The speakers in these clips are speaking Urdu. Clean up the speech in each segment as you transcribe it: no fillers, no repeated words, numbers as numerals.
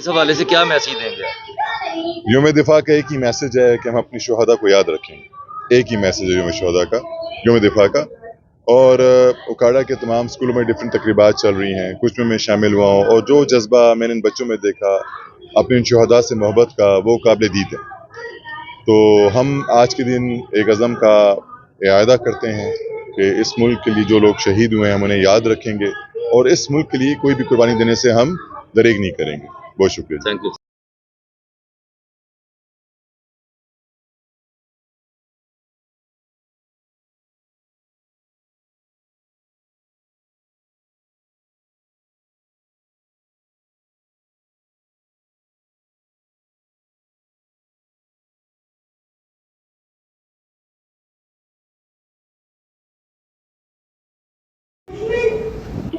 اس حوالے سے کیا میسیج دیں گے آپ؟ یوم دفاع کا ایک ہی میسج ہے کہ ہم اپنی شہداء کو یاد رکھیں گے. ایک ہی میسج ہے یوم دفاع کا. اور اکاڑا کے تمام اسکولوں میں ڈفرینٹ تقریبات چل رہی ہیں، کچھ میں شامل ہوا ہوں، اور جو جذبہ میں نے ان بچوں میں دیکھا اپنے ان شہداء سے محبت کا، وہ قابل دید ہے. تو ہم آج کے دن ایک عزم کا اعادہ کرتے ہیں کہ اس ملک کے لیے جو لوگ شہید ہوئے ہیں ہم انہیں یاد رکھیں گے، اور اس ملک کے لیے کوئی بھی قربانی دینے سے ہم دریغ نہیں کریں گے. بہت شکریہ. Thank you.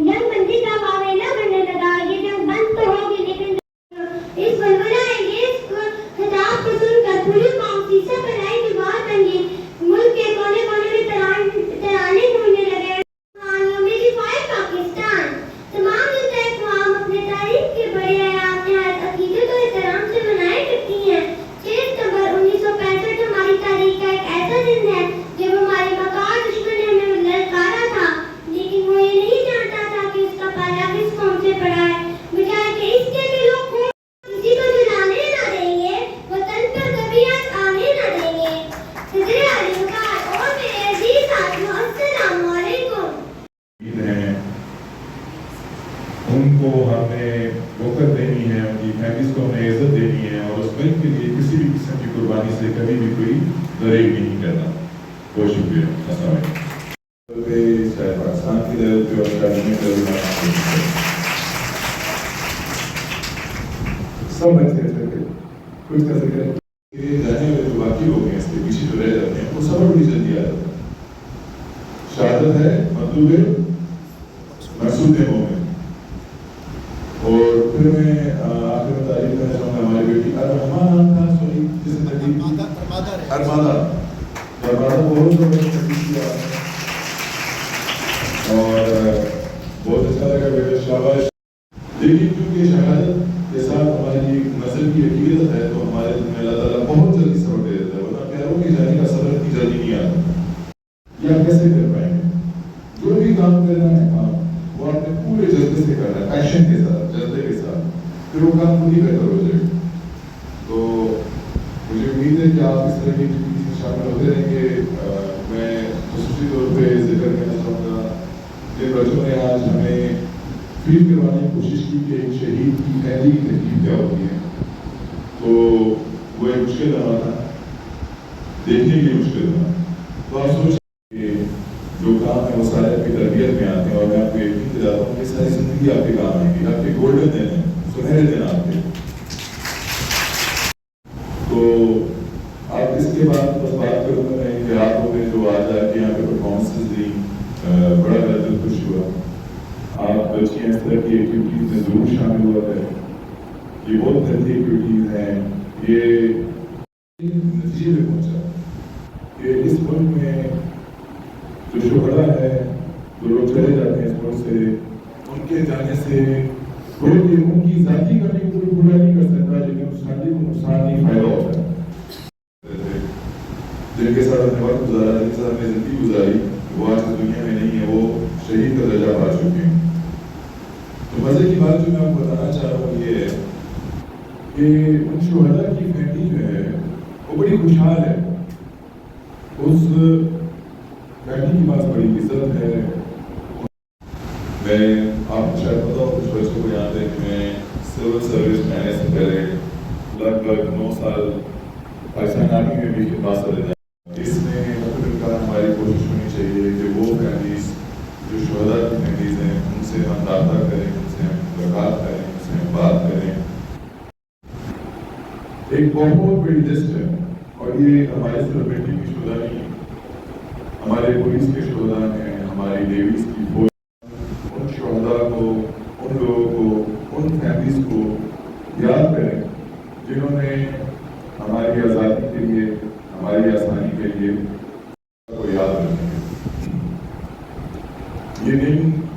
جنگ بندی کا معاملہ بننے لگا. یہ جنگ بند تو ہوگی لیکن اس بلبلہ انگیز خطاب کو سن کر پوری قوم سیسہ بنائی کی بات بنی. ملک کے کونے کونے میں ترانے گونجنے لگے. میں دفاع پاکستان. تمام جنتا اقوام اپنے تاریخ کے بڑے حیات نہایت عقیدت و احترام سے منائے کرتی ہیں. 6 ستمبر 1965 ہماری تاریخ کا ایک ایسا دن ہے جب ہمارے مکار دشمن نے ہمیں للکارا تھا، لیکن وہ یہ نہیں جانتا تھا کہ اس کا پالا کس قوم سے پڑا ہے. بجائے کہ اس کے کہ لوگ کسی کو جلانے نہ دیں گے، وطن پر کبھی آنچ آنے نہ دیں گے. صدر اعظم کا اور میرے عزیز ساتھیوں، السلام علیکم. ان کو ہم نے وقت دینی ہے، ان کی فیملیز کو ہم نے عزت دینی ہے، اور اس ملک کے لیے کسی بھی قسم کی قربانی سے کبھی بھی کوئی دریغ نہیں کرنا. بہت شکریہ. السلام علیکم. چاہے پاکستان کی لیول پہ اور چاہے دنیا کی لیول پہ سب بچے کچھ کا ذکر جانے والے جو باقی لوگ ہیں اس کے پیچھے جو رہ جاتے ہیں وہ سب بڑی جلدی آ جاتے ہیں. شہادت ہے مطلوب محسوس مومن. اور پھر میں آخر میں تعریف کرنا چاہوں گا ہماری بیٹی ارمان تھا، سوری جس نے تکلیف ارمادہ بہت تکلیف کیا اور بہت اچھا لگا بیٹا، شاباش. لیکن کیونکہ شہادت کے ساتھ ہماری ایک نسل کی عقیدت ہے تو ہمارے دل میں اللہ تعالیٰ بہت جلدی صبر دے دیتا ہے، ورنہ پیاروں کے جانے کا صبر اتنی جلدی نہیں آتا. یہ آپ کیسے کر پائیں گے؟ جو بھی کام کرنا ہے وہ آپ نے پورے جذبے سے کرنا ہے، پیشن کے ساتھ، جذبے کے ساتھ، پھر وہ کام خود ہی بہتر ہو جائے. تو مجھے امید ہے کہ آپ اس طرح کی ایکٹیویٹیز میں شامل ہوتے رہیں گے. میں خصوصی طور پہ ذکر کرنا چاہوں گا کہ بچوں نے آج ہمیں فیل کروانے کی کوشش کی کہ ایک شہید کی فیملی کی تکلیف کیا ہوتی ہے. تو وہ ایک مشکل رہا تھا، دیکھنے کے لیے مشکل رہا. تو آپ سوچیں کہ جو کام ہے وہ سارے آپ کی تربیت میں آتے ہیں، اور میں آپ کو یقین دلاتا ہوں کہ ساری زندگی آپ کے کام آئے گی. آپ کے گولڈن دن ہیں، سنہرے دن آپ کے. تو آپ اس کے بعد بس بات کروں گا میں کہ آپ لوگوں نے جو آج آپ کے یہاں پہ پرفارمنسز دی، بڑا میرا دل خوش ہوا. آپ بچیاں اس طرح کی ایکٹیویٹیز میں ضرور شامل ہوا کریں. یہ بہت ہیلتھی ایکٹیویٹیز ہیں. یہ نتیجے میں پہنچا کہ اس ملک میں جو شہداء ہے، جو لوگ چلے جاتے ہیں اس ملک سے، ان کے جانے سے کوئی بھی ان کی ذاتی کا بھی کوئی برا نہیں کر سکتا، لیکن اس شادی کو نقصان نہیں فائدہ ہوتا ہے. جن کے ساتھ ہم نے وقت گزارا، جن کے ساتھ ہم نے زندگی گزاری، وہ آج اس دنیا میں نہیں ہے، وہ شہید کا درجہ پا چکے ہیں. تو مزے کی بات جو میں آپ کو بتانا چاہ رہا ہوں یہ ہے کہ ان شہداء کی فیملی جو ہے وہ بڑی خوشحال ہے. اس فیملی کے پاس بڑی عزت ہے. میں آپ کو شاید پتا ہو، کچھ بچوں کو یاد ہے کہ میں سول سروس میں آنے سے پہلے لگ بھگ 9 سال پاکستان آرمی میں بھی خدمات کر دیتا. اس میں مطلب ہماری کوشش ہونی چاہیے کہ وہ فیملیز جو شہداء کی فیملیز ہیں ان سے ہم رابطہ کریں، ان سے ہم ملاقات کریں، ان سے ہم بات کریں. ایک بہت بڑی لسٹ ہے، اور یہ ہمارے صرف بیٹی کی شہداء نہیں ہے، ہمارے پولیس کے شہداء ہیں، ہماری لیڈیز کی فوج. ان شہداء کو، ان لوگوں کو، ان فیملیز کو یاد کریں جنہوں نے ہماری آزادی کے لیے، ہماری آسانی کے لیے کو یاد رکھیں. یہ دن